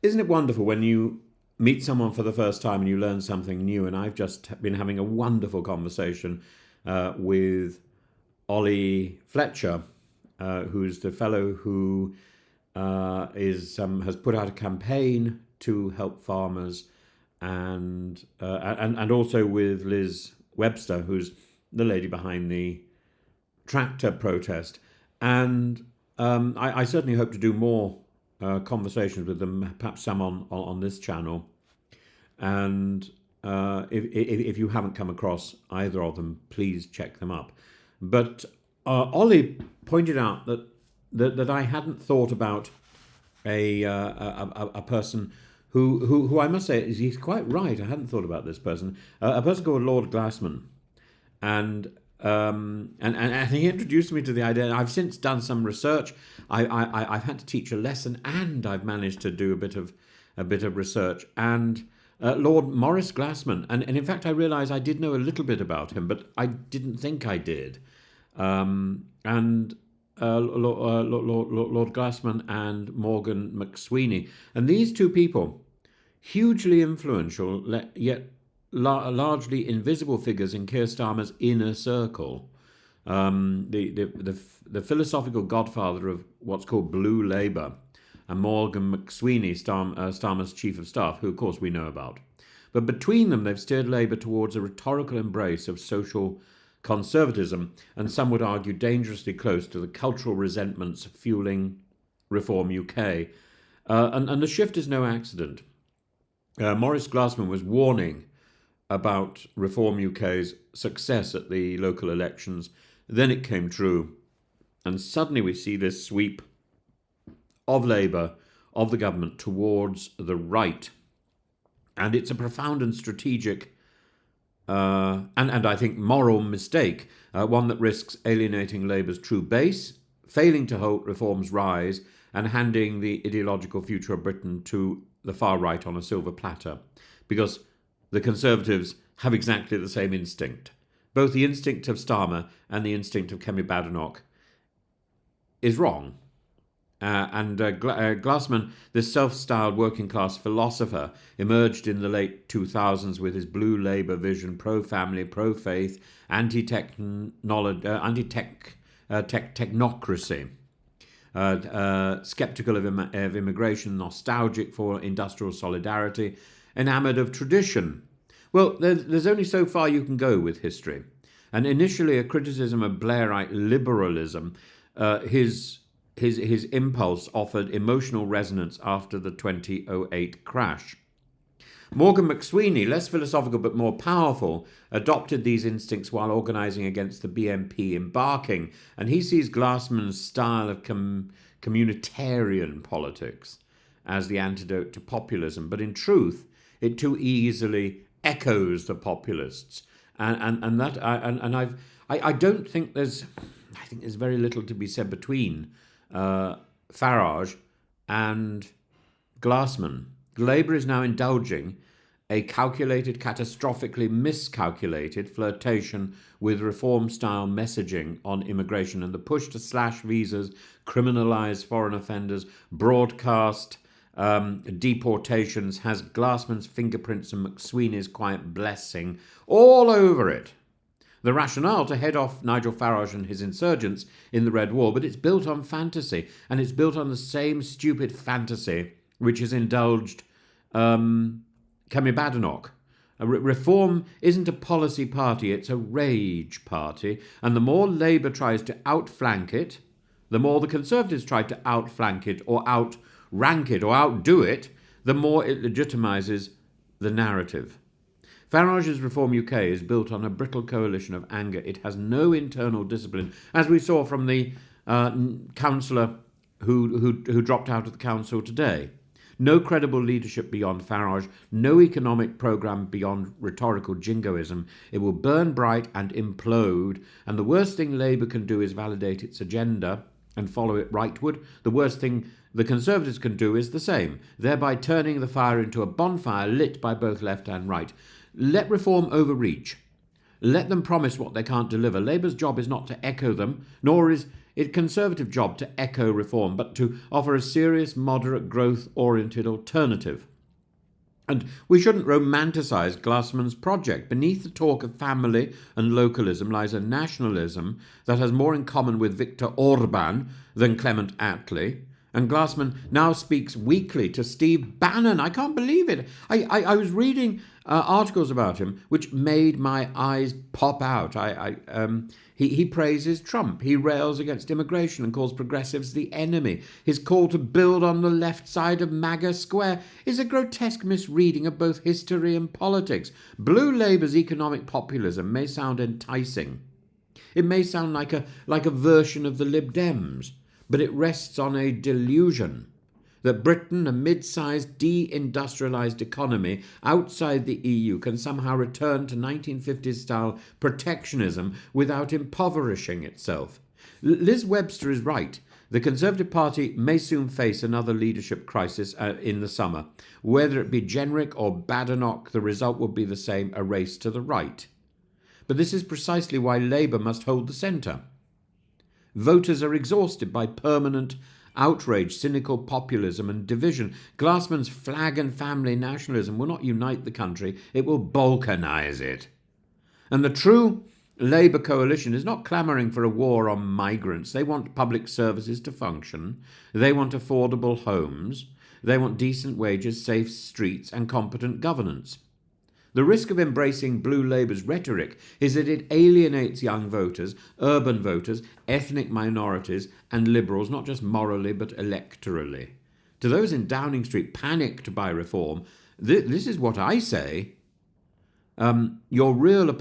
Isn't it wonderful when you meet someone for the first time and you learn something new? And I've just been having a wonderful conversation with Ollie Fletcher, who's the fellow who has put out a campaign to help farmers, and also with Liz Webster, who's the lady behind the tractor protest. And I certainly hope to do more conversations with them, perhaps some on this channel. And if you haven't come across either of them, please check them up. But Ollie pointed out that I hadn't thought about a person who I must say he's quite right. I hadn't thought about this person. A person called Lord Glasman, and he introduced me to the idea. I've since done some research. I've had to teach a lesson, and I've managed to do a bit of research. And Lord Maurice Glasman, and in fact I realised I did know a little bit about him, but I didn't think I did. Lord Glassman and Morgan McSweeney, and these two people, hugely influential yet largely invisible figures in Keir Starmer's inner circle, the philosophical godfather of what's called Blue Labour, and Morgan McSweeney, Starmer's chief of staff, who of course we know about. But between them, they've steered Labour towards a rhetorical embrace of social conservatism, and some would argue dangerously close to the cultural resentments fueling Reform UK. And the shift is no accident. Maurice Glasman was warning about Reform UK's success at the local elections. Then it came true. And suddenly we see this sweep of Labour, of the government, towards the right. And it's a profound and strategic and I think moral mistake, one that risks alienating Labour's true base, failing to halt reform's rise, and handing the ideological future of Britain to the far right on a silver platter. Because the Conservatives have exactly the same instinct. Both the instinct of Starmer and the instinct of Kemi Badenoch is wrong. Glassman, this self-styled working-class philosopher, emerged in the late 2000s with his Blue Labour vision, pro-family, pro-faith, technocracy, sceptical of immigration, nostalgic for industrial solidarity, enamoured of tradition. Well, there's only so far you can go with history. And initially a criticism of Blairite liberalism, his impulse offered emotional resonance after the 2008 crash. Morgan McSweeney, less philosophical but more powerful, adopted these instincts while organising against the BNP embarking, and he sees Glassman's style of communitarian politics as the antidote to populism. But in truth, it too easily echoes the populists, I don't think there's very little to be said between Farage and Glassman. Labour is now indulging a calculated, catastrophically miscalculated flirtation with reform-style messaging on immigration, and the push to slash visas, criminalise foreign offenders, broadcast deportations has Glassman's fingerprints and McSweeney's quiet blessing all over it. The rationale to head off Nigel Farage and his insurgents in the Red Wall, but it's built on fantasy, and it's built on the same stupid fantasy which has indulged Kemi Badenoch. Reform isn't a policy party, it's a rage party, and the more Labour tries to outflank it, the more the Conservatives try to outflank it or outrank it or outdo it, the more it legitimises the narrative. Farage's Reform UK is built on a brittle coalition of anger. It has no internal discipline, as we saw from the councillor who dropped out of the council today. No credible leadership beyond Farage, no economic programme beyond rhetorical jingoism. It will burn bright and implode, and the worst thing Labour can do is validate its agenda and follow it rightward. The worst thing the Conservatives can do is the same, thereby turning the fire into a bonfire lit by both left and right. Let reform overreach. Let them promise what they can't deliver. Labour's job is not to echo them, nor is It's a Conservative job to echo reform, but to offer a serious, moderate, growth-oriented alternative. And we shouldn't romanticize Glasman's project. Beneath the talk of family and localism lies a nationalism that has more in common with Viktor Orban than Clement Attlee. And Glasman now speaks weekly to Steve Bannon. I can't believe it. I was reading articles about him which made my eyes pop out. He praises Trump. He rails against immigration and calls progressives the enemy. His call to build on the left side of MAGA Square is a grotesque misreading of both history and politics. Blue Labour's economic populism may sound enticing. It may sound like a version of the Lib Dems, but it rests on a delusion that Britain, a mid-sized, de-industrialised economy outside the EU, can somehow return to 1950s-style protectionism without impoverishing itself. Liz Webster is right. The Conservative Party may soon face another leadership crisis in the summer. Whether it be Jenrick or Badenoch, the result will be the same, a race to the right. But this is precisely why Labour must hold the centre. Voters are exhausted by permanent outrage, cynical populism and division. Glasman's flag and family nationalism will not unite the country, it will balkanise it. And the true Labour coalition is not clamouring for a war on migrants. They want public services to function. They want affordable homes. They want decent wages, safe streets and competent governance. The risk of embracing Blue Labour's rhetoric is that it alienates young voters, urban voters, ethnic minorities and liberals, not just morally but electorally. To those in Downing Street panicked by reform, this is what I say. Your real